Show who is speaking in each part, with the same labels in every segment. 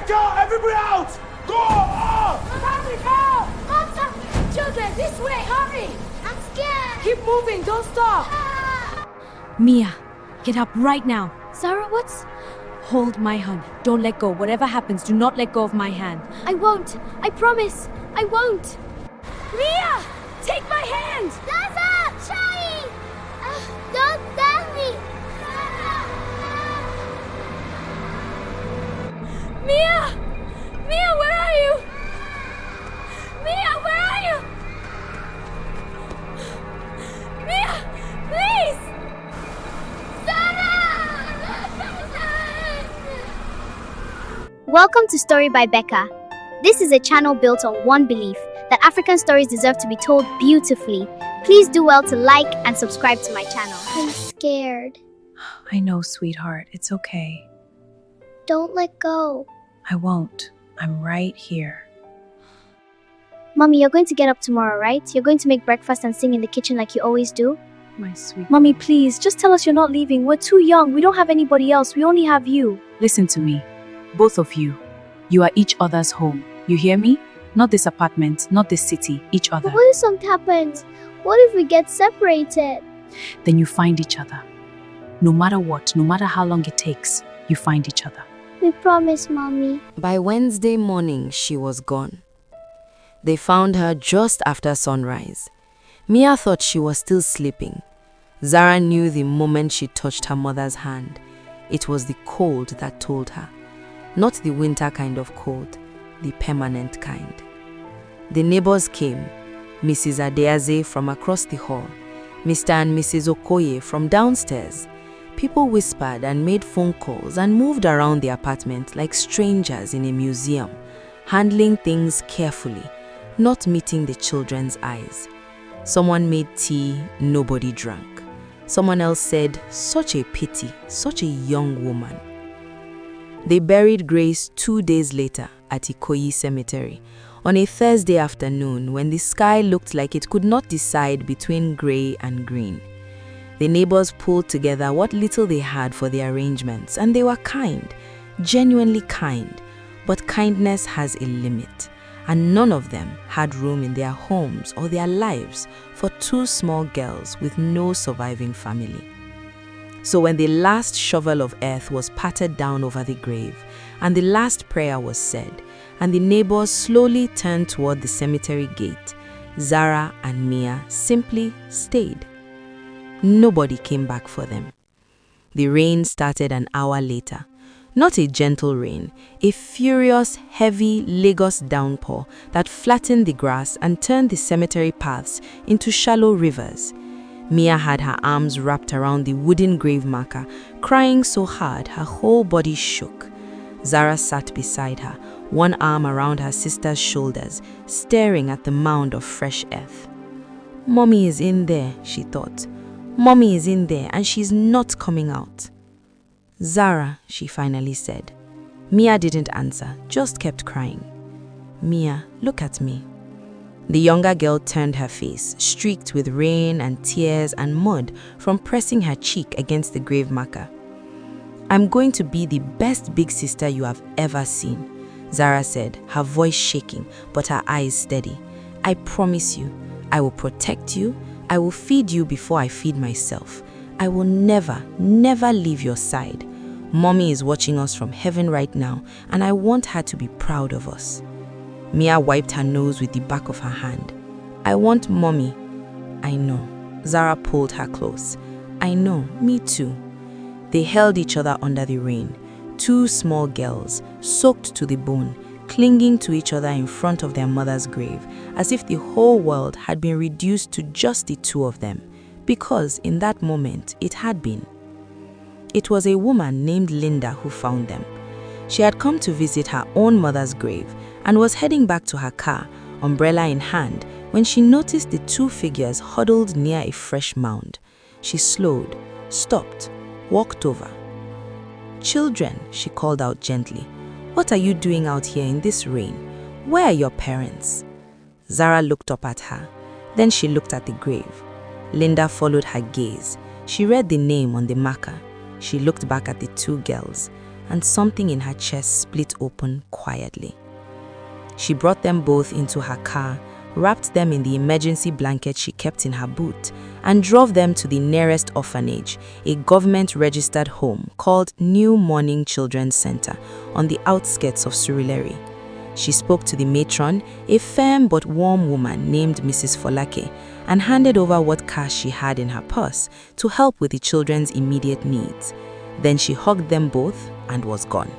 Speaker 1: Becca, everybody out! Go!
Speaker 2: Hurry, go! Monster! Children, this way, hurry! I'm scared! Keep moving, don't stop!
Speaker 3: Mia, get up right now.
Speaker 2: Zara, what's...
Speaker 3: Hold my hand. Don't let go. Whatever happens, do not let go of my hand.
Speaker 2: I won't. I promise. I won't. Mia! Take my hand! Zaza! Shai! Don't tell me! Mia! Mia, where are you? Mia, where are you? Mia, please!
Speaker 4: Welcome to Story by Becca. This is a channel built on one belief, that African stories deserve to be told beautifully. Please do well to like and subscribe to my channel.
Speaker 2: I'm scared.
Speaker 3: I know, sweetheart. It's okay.
Speaker 2: Don't let go.
Speaker 3: I won't. I'm right here.
Speaker 4: Mommy, you're going to get up tomorrow, right? You're going to make breakfast and sing in the kitchen like you always do?
Speaker 3: My sweet...
Speaker 4: Mommy, please, just tell us you're not leaving. We're too young. We don't have anybody else. We only have you.
Speaker 3: Listen to me. Both of you. You are each other's home. You hear me? Not this apartment, not this city, each other.
Speaker 2: But what if something happens? What if we get separated?
Speaker 3: Then you find each other. No matter what, no matter how long it takes, you find each other.
Speaker 2: We promise, Mommy.
Speaker 5: By Wednesday morning, she was gone. They found her just after sunrise. Mia thought she was still sleeping. Zara knew the moment she touched her mother's hand. It was the cold that told her. Not the winter kind of cold, the permanent kind. The neighbors came, Mrs. Adeaze from across the hall, Mr. and Mrs. Okoye from downstairs. People whispered and made phone calls and moved around the apartment like strangers in a museum, handling things carefully, not meeting the children's eyes. Someone made tea, nobody drank. Someone else said, "Such a pity, such a young woman." They buried Grace 2 days later at Ikoyi Cemetery, on a Thursday afternoon when the sky looked like it could not decide between grey and green. The neighbors pulled together what little they had for the arrangements, and they were kind, genuinely kind. But kindness has a limit, and none of them had room in their homes or their lives for 2 small girls with no surviving family. So when the last shovel of earth was patted down over the grave, and the last prayer was said, and the neighbors slowly turned toward the cemetery gate, Zara and Mia simply stayed. Nobody came back for them. The rain started an hour later. Not a gentle rain, a furious, heavy Lagos downpour that flattened the grass and turned the cemetery paths into shallow rivers. Mia had her arms wrapped around the wooden grave marker, crying so hard her whole body shook. Zara sat beside her, one arm around her sister's shoulders, staring at the mound of fresh earth. "Mommy is in there," she thought. "Mommy is in there and she's not coming out." "Zara," she finally said. Mia didn't answer, just kept crying. "Mia, look at me." The younger girl turned her face, streaked with rain and tears and mud from pressing her cheek against the grave marker. "I'm going to be the best big sister you have ever seen," Zara said, her voice shaking but her eyes steady. "I promise you, I will protect you. I will feed you before I feed myself. I will never, never leave your side. Mommy is watching us from heaven right now, and I want her to be proud of us." Mia wiped her nose with the back of her hand. "I want Mommy." "I know." Zara pulled her close. "I know, me too." They held each other under the rain, 2 small girls, soaked to the bone, clinging to each other in front of their mother's grave, as if the whole world had been reduced to just the 2 of them, because in that moment it had been. It was a woman named Linda who found them. She had come to visit her own mother's grave and was heading back to her car, umbrella in hand, when she noticed the 2 figures huddled near a fresh mound. She slowed, stopped, walked over. "Children," she called out gently, "what are you doing out here in this rain? Where are your parents?" Zara looked up at her. Then she looked at the grave. Linda followed her gaze. She read the name on the marker. She looked back at the 2 girls. and something in her chest split open quietly. She brought them both into her car, wrapped them in the emergency blanket she kept in her boot, and drove them to the nearest orphanage, a government-registered home called New Morning Children's Center on the outskirts of Surulere. She spoke to the matron, a firm but warm woman named Mrs. Folake, and handed over what cash she had in her purse to help with the children's immediate needs. Then she hugged them both and was gone.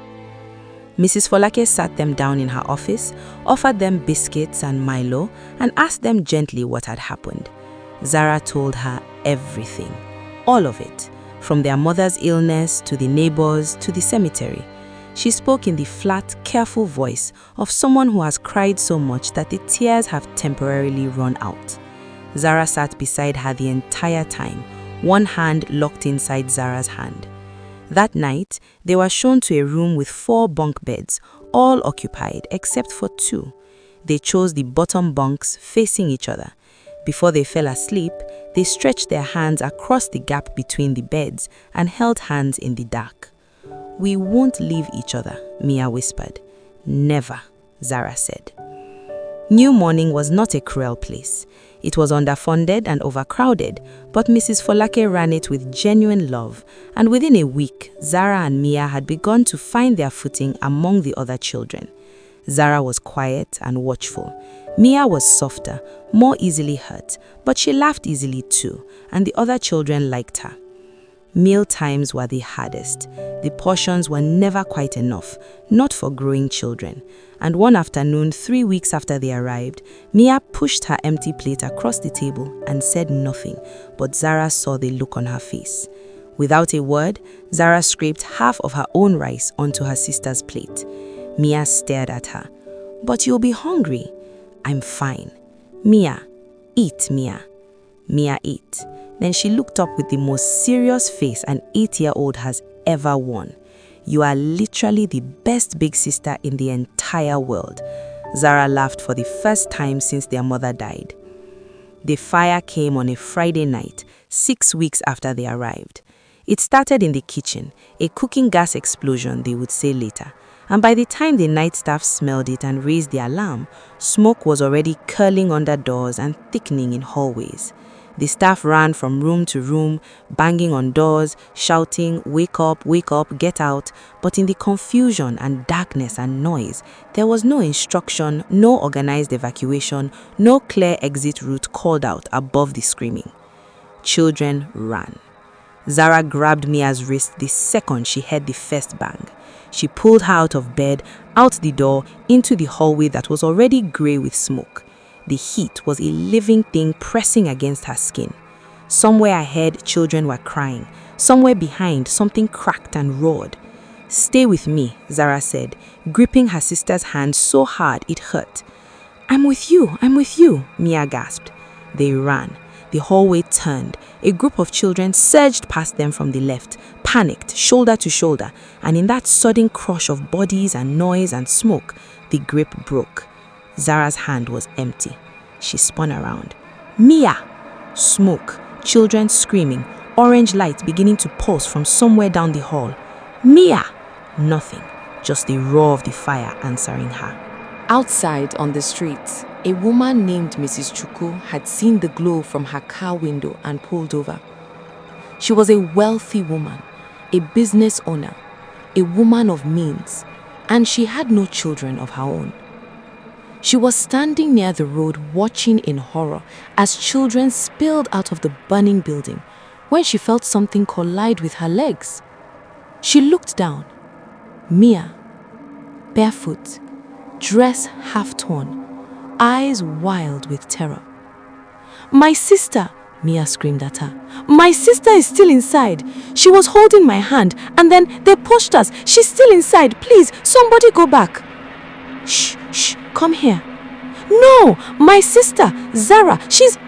Speaker 5: Mrs. Folake sat them down in her office, offered them biscuits and Milo, and asked them gently what had happened. Zara told her everything, all of it, from their mother's illness to the neighbors to the cemetery. She spoke in the flat, careful voice of someone who has cried so much that the tears have temporarily run out. Zara sat beside her the entire time, one hand locked inside Zara's hand. That night, they were shown to a room with 4 bunk beds, all occupied except for 2. They chose the bottom bunks facing each other. Before they fell asleep, they stretched their hands across the gap between the beds and held hands in the dark. "We won't leave each other," Mia whispered. "Never," Zara said. New Morning was not a cruel place. It was underfunded and overcrowded, but Mrs. Folake ran it with genuine love, and within a week, Zara and Mia had begun to find their footing among the other children. Zara was quiet and watchful. Mia was softer, more easily hurt, but she laughed easily too, and the other children liked her. Meal times were the hardest. The portions were never quite enough, not for growing children. And one afternoon, 3 weeks after they arrived, Mia pushed her empty plate across the table and said nothing, but Zara saw the look on her face. Without a word, Zara scraped half of her own rice onto her sister's plate. Mia stared at her. "But you'll be hungry." "I'm fine." "Mia, eat, Mia." Mia ate. Then she looked up with the most serious face an 8-year-old has ever worn. "You are literally the best big sister in the entire world." Zara laughed for the first time since their mother died. The fire came on a Friday night, 6 weeks after they arrived. It started in the kitchen, a cooking gas explosion, they would say later. And by the time the night staff smelled it and raised the alarm, smoke was already curling under doors and thickening in hallways. The staff ran from room to room, banging on doors, shouting, wake up, get out." But in the confusion and darkness and noise, there was no instruction, no organized evacuation, no clear exit route called out above the screaming. Children ran. Zara grabbed Mia's wrist the second she heard the first bang. She pulled her out of bed, out the door, into the hallway that was already grey with smoke. The heat was a living thing pressing against her skin. Somewhere ahead, children were crying. Somewhere behind, something cracked and roared. "Stay with me," Zara said, gripping her sister's hand so hard it hurt. I'm with you," Mia gasped. They ran. The hallway turned. A group of children surged past them from the left, panicked, shoulder to shoulder, and in that sudden crush of bodies and noise and smoke, the grip broke. Zara's hand was empty. She spun around. "Mia!" Smoke, children screaming, orange light beginning to pulse from somewhere down the hall. "Mia!" Nothing, just the roar of the fire answering her. Outside on the street, a woman named Mrs. Chuku had seen the glow from her car window and pulled over. She was a wealthy woman, a business owner, a woman of means, and she had no children of her own. She was standing near the road watching in horror as children spilled out of the burning building when she felt something collide with her legs. She looked down. Mia, barefoot, dress half torn, eyes wild with terror. "My sister!" Mia screamed at her. "My sister is still inside. She was holding my hand and then they pushed us. She's still inside. Please, somebody go back." Shh, come here." "No, my sister, Zara, she's..."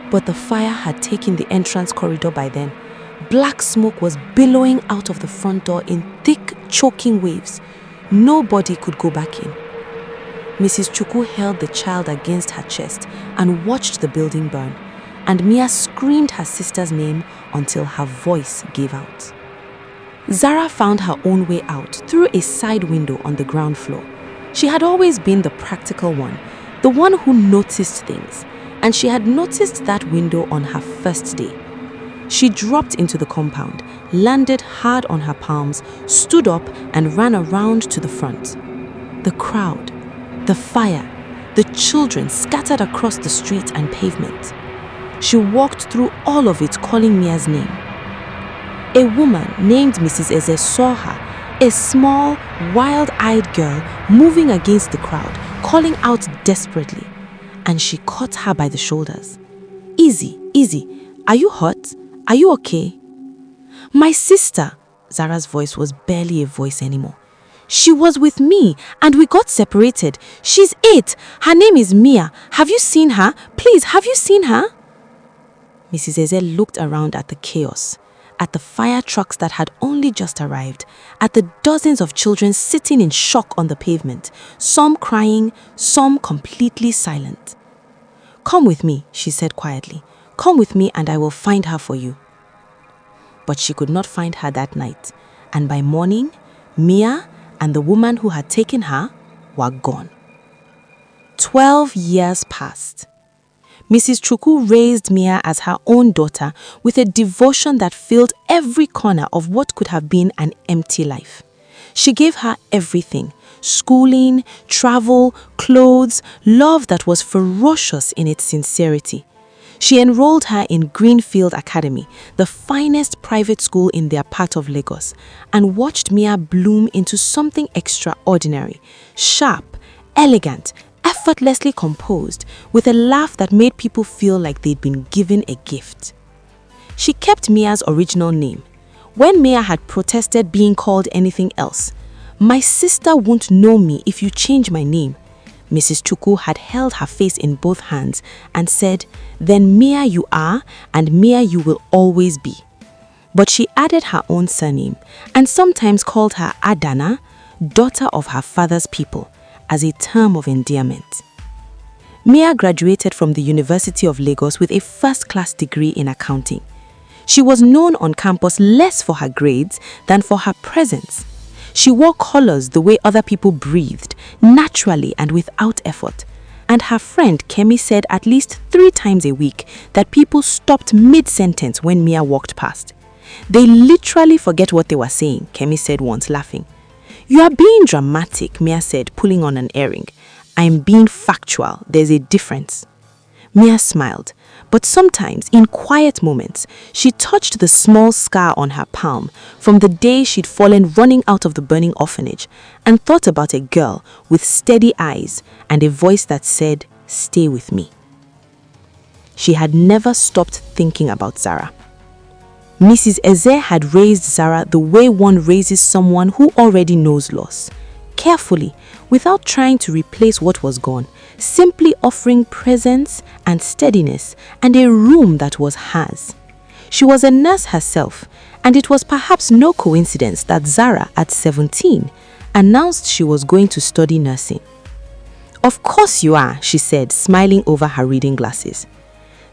Speaker 5: But the fire had taken the entrance corridor by then. Black smoke was billowing out of the front door in thick, choking waves. Nobody could go back in. Mrs. Chuku held the child against her chest and watched the building burn, and Mia screamed her sister's name until her voice gave out. Zara found her own way out through a side window on the ground floor. She had always been the practical one, the one who noticed things, and she had noticed that window on her first day. She dropped into the compound, landed hard on her palms, stood up and ran around to the front. The crowd, the fire, the children scattered across the street and pavement. She walked through all of it calling Mia's name. A woman named Mrs. Eze saw her, a small, wild-eyed girl moving against the crowd, calling out desperately, and she caught her by the shoulders. "Easy, easy. Are you hurt? Are you okay?" "My sister," Zara's voice was barely a voice anymore. "She was with me and we got separated. She's 8. Her name is Mia. Have you seen her? Please, have you seen her?" Mrs. Eze looked around at the chaos, at the fire trucks that had only just arrived, at the dozens of children sitting in shock on the pavement, some crying, some completely silent. "Come with me," she said quietly. "Come with me and I will find her for you." But she could not find her that night, and by morning, Mia and the woman who had taken her were gone. 12 years passed. Mrs. Chukwu raised Mia as her own daughter with a devotion that filled every corner of what could have been an empty life. She gave her everything: schooling, travel, clothes, love that was ferocious in its sincerity. She enrolled her in Greenfield Academy, the finest private school in their part of Lagos, and watched Mia bloom into something extraordinary, sharp, elegant, effortlessly composed, with a laugh that made people feel like they'd been given a gift. She kept Mia's original name. When Mia had protested being called anything else, "My sister won't know me if you change my name," Mrs. Chukwu had held her face in both hands and said, "Then Mia you are, and Mia you will always be." But she added her own surname and sometimes called her Adana, daughter of her father's people, as a term of endearment. Mia graduated from the University of Lagos with a first-class degree in accounting. She was known on campus less for her grades than for her presence. She wore colors the way other people breathed, naturally and without effort. And her friend Kemi said at least 3 times a week that people stopped mid-sentence when Mia walked past. "They literally forget what they were saying," Kemi said once, laughing. "You are being dramatic," Mia said, pulling on an earring. "I'm being factual. There's a difference." Mia smiled, but sometimes, in quiet moments, she touched the small scar on her palm from the day she'd fallen running out of the burning orphanage and thought about a girl with steady eyes and a voice that said, "Stay with me." She had never stopped thinking about Zara. Mrs. Eze had raised Zara the way one raises someone who already knows loss, carefully, without trying to replace what was gone, simply offering presence and steadiness and a room that was hers. She was a nurse herself, and it was perhaps no coincidence that Zara, at 17, announced she was going to study nursing. "Of course you are," she said, smiling over her reading glasses.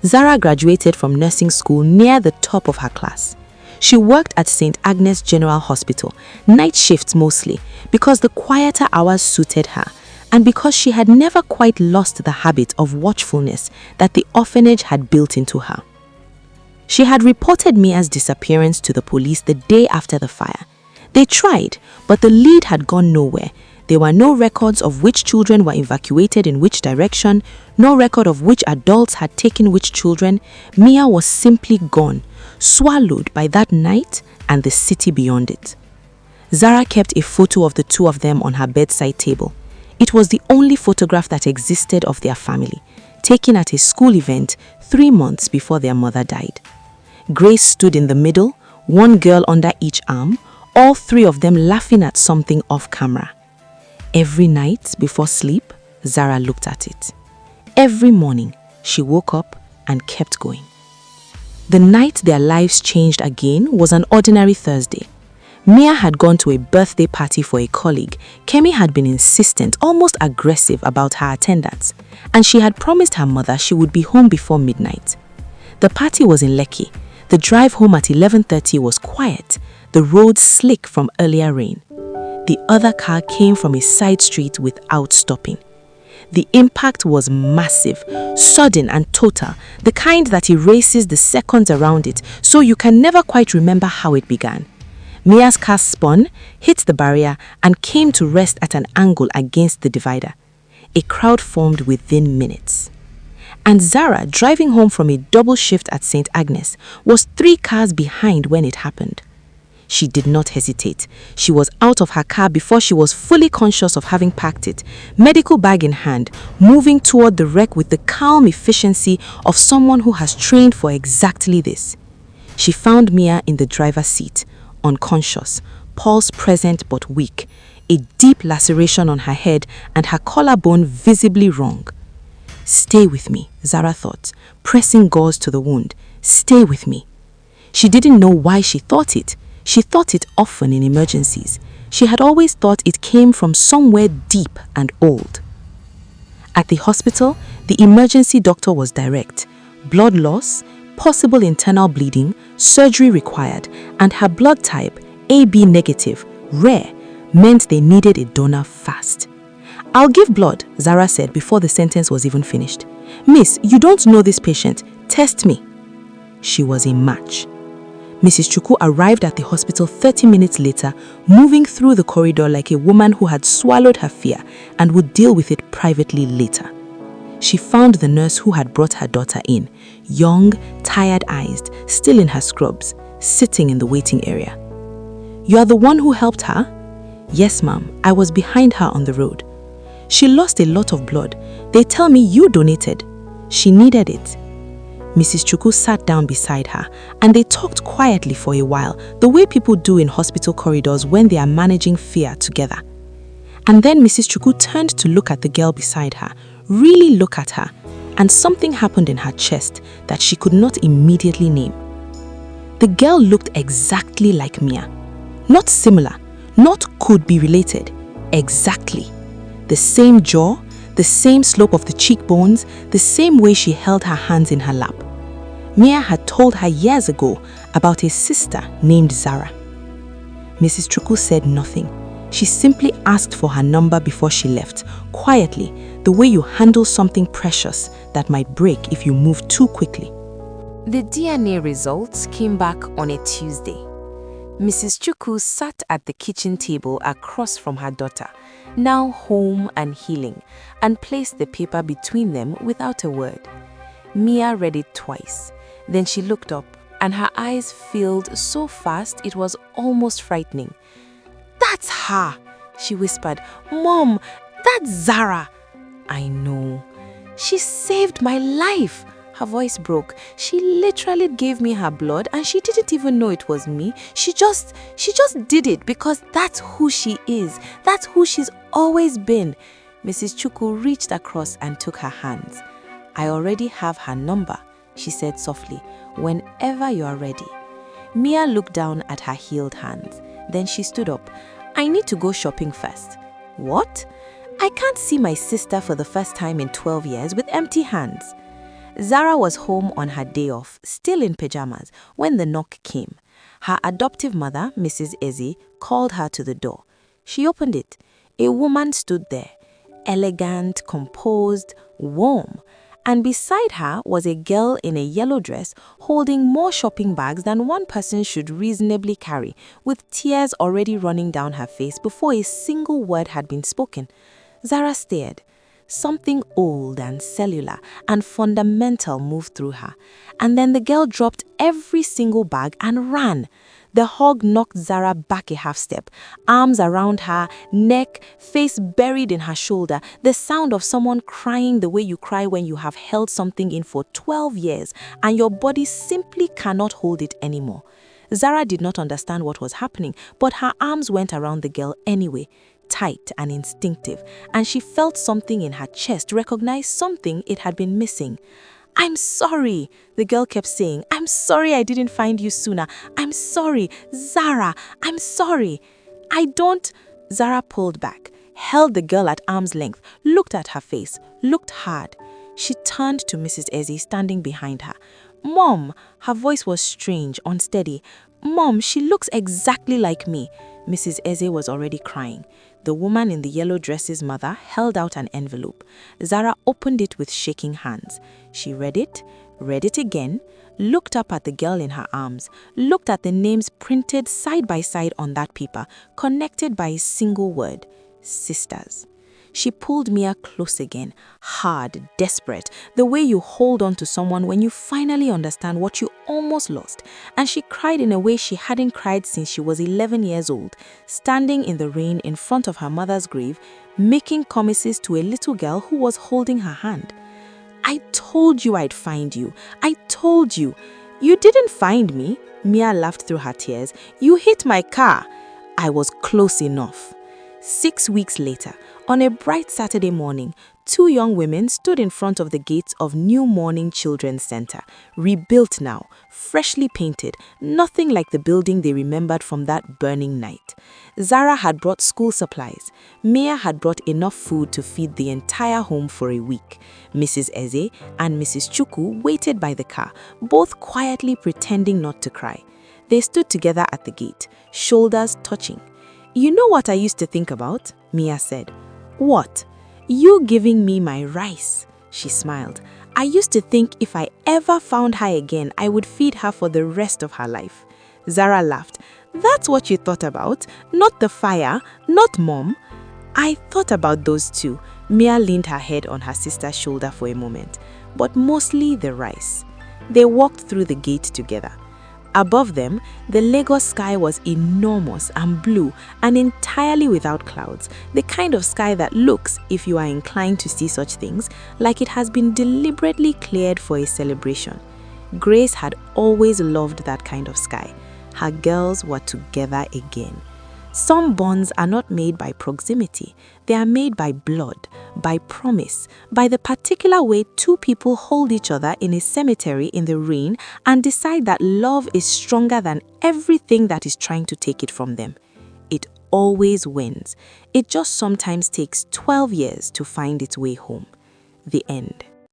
Speaker 5: Zara graduated from nursing school near the top of her class. She worked at St. Agnes General Hospital, night shifts mostly, because the quieter hours suited her, and because she had never quite lost the habit of watchfulness that the orphanage had built into her. She had reported Mia's disappearance to the police the day after the fire. They tried, but the lead had gone nowhere. There were no records of which children were evacuated in which direction, no record of which adults had taken which children. Mia was simply gone, swallowed by that night and the city beyond it. Zara kept a photo of the two of them on her bedside table. It was the only photograph that existed of their family, taken at a school event 3 months before their mother died. Grace stood in the middle, one girl under each arm, all 3 of them laughing at something off camera. Every night before sleep, Zara looked at it. Every morning, she woke up and kept going. The night their lives changed again was an ordinary Thursday. Mia had gone to a birthday party for a colleague. Kemi had been insistent, almost aggressive about her attendance, and she had promised her mother she would be home before midnight. The party was in Lekki. The drive home at 11:30 was quiet.
Speaker 6: the road slick from earlier rain. The other car came from a side street without stopping. The impact was massive, sudden and total, the kind that erases the seconds around it, so you can never quite remember how it began. Mia's car spun, hit the barrier, and came to rest at an angle against the divider. A crowd formed within minutes. And Zara, driving home from a double shift at St. Agnes, was 3 cars behind when it happened. She did not hesitate. She was out of her car before she was fully conscious of having packed it, medical bag in hand, moving toward the wreck with the calm efficiency of someone who has trained for exactly this. She found Mia in the driver's seat, unconscious, pulse present but weak, a deep laceration on her head and her collarbone visibly wrong. "Stay with me," Zara thought, pressing gauze to the wound. "Stay with me." She didn't know why she thought it. She thought it often in emergencies. She had always thought it came from somewhere deep and old. At the hospital, the emergency doctor was direct. Blood loss, possible internal bleeding, surgery required, and her blood type, AB negative, rare, meant they needed a donor fast. "I'll give blood," Zara said before the sentence was even finished. "Miss, you don't know this patient. Test me." She was a match. Mrs. Chukwu arrived at the hospital 30 minutes later, moving through the corridor like a woman who had swallowed her fear and would deal with it privately later. She found the nurse who had brought her daughter in, young, tired-eyed, still in her scrubs, sitting in the waiting area. "You are the one who helped her?" "Yes, ma'am. I was behind her on the road." "She lost a lot of blood. They tell me you donated." "She needed it." Mrs. Chukwu sat down beside her, and they talked quietly for a while, the way people do in hospital corridors when they are managing fear together. And then Mrs. Chukwu turned to look at the girl beside her, really look at her, and something happened in her chest that she could not immediately name. The girl looked exactly like Mia. Not similar, not could be related, exactly. The same jaw, the same slope of the cheekbones, the same way she held her hands in her lap. Mia had told her years ago about a sister named Zara. Mrs. Chukwu said nothing. She simply asked for her number before she left, quietly, the way you handle something precious that might break if you move too quickly.
Speaker 5: The DNA results came back on a Tuesday. Mrs. Chukwu sat at the kitchen table across from her daughter, now home and healing, and placed the paper between them without a word. Mia read it twice. Then she looked up, and her eyes filled so fast it was almost frightening. "That's her," she whispered. "Mom, that's Zara." "I know. She saved my life." Her voice broke. "She literally gave me her blood and she didn't even know it was me. She just did it because that's who she is. That's who she's always been." Mrs. Chukwu reached across and took her hands. "I already have her number," she said softly, "whenever you are ready." Mia looked down at her healed hands. Then she stood up. "I need to go shopping first." "What?" "I can't see my sister for the first time in 12 years with empty hands." Zara was home on her day off, still in pajamas, when the knock came. Her adoptive mother, Mrs. Ezi, called her to the door. She opened it. A woman stood there, elegant, composed, warm. And beside her was a girl in a yellow dress holding more shopping bags than one person should reasonably carry, with tears already running down her face before a single word had been spoken. Zara stared. Something old and cellular and fundamental moved through her. And then the girl dropped every single bag and ran. The hug knocked Zara back a half step, arms around her, neck, face buried in her shoulder, the sound of someone crying the way you cry when you have held something in for 12 years and your body simply cannot hold it anymore. Zara did not understand what was happening, but her arms went around the girl anyway, tight and instinctive, and she felt something in her chest recognize something it had been missing. "I'm sorry," the girl kept saying. "I'm sorry I didn't find you sooner. I'm sorry. Zara, I'm sorry." "I don't..." Zara pulled back, held the girl at arm's length, looked at her face, looked hard. She turned to Mrs. Ezi standing behind her. "Mom," her voice was strange, unsteady.
Speaker 6: Mom, she looks exactly like me. Mrs. Eze was already crying. The woman in the yellow dress's mother held out an envelope. Zara opened it with shaking hands. She read it again, looked up at the girl in her arms, looked at the names printed side by side on that paper, connected by a single word: sisters. She pulled Mia close again, hard, desperate, the way you hold on to someone when you finally understand what you almost lost. And she cried in a way she hadn't cried since she was 11 years old, standing in the rain in front of her mother's grave, making promises to a little girl who was holding her hand. I told you I'd find you. I told you. You didn't find me. Mia laughed through her tears. You hit my car. I was close enough. 6 weeks later, on a bright Saturday morning, 2 young women stood in front of the gates of New Morning Children's Center, rebuilt now, freshly painted, nothing like the building they remembered from that burning night. Zara had brought school supplies. Mia had brought enough food to feed the entire home for a week. Mrs. Eze and Mrs. Chukwu waited by the car, both quietly pretending not to cry. They stood together at the gate, shoulders touching. You know what I used to think about? Mia said. What? You giving me my rice. She smiled. I used to think if I ever found her again, I would feed her for the rest of her life. Zara laughed. That's what you thought about, not the fire, not Mom. I thought about those too. Mia leaned her head on her sister's shoulder for a moment, but mostly the rice. They walked through the gate together. Above them, the Lagos sky was enormous and blue and entirely without clouds, the kind of sky that looks, if you are inclined to see such things, like it has been deliberately cleared for a celebration. Grace had always loved that kind of sky. Her girls were together again. Some bonds are not made by proximity. They are made by blood, by promise, by the particular way 2 people hold each other in a cemetery in the rain and decide that love is stronger than everything that is trying to take it from them. It always wins. It just sometimes takes 12 years to find its way home. The end.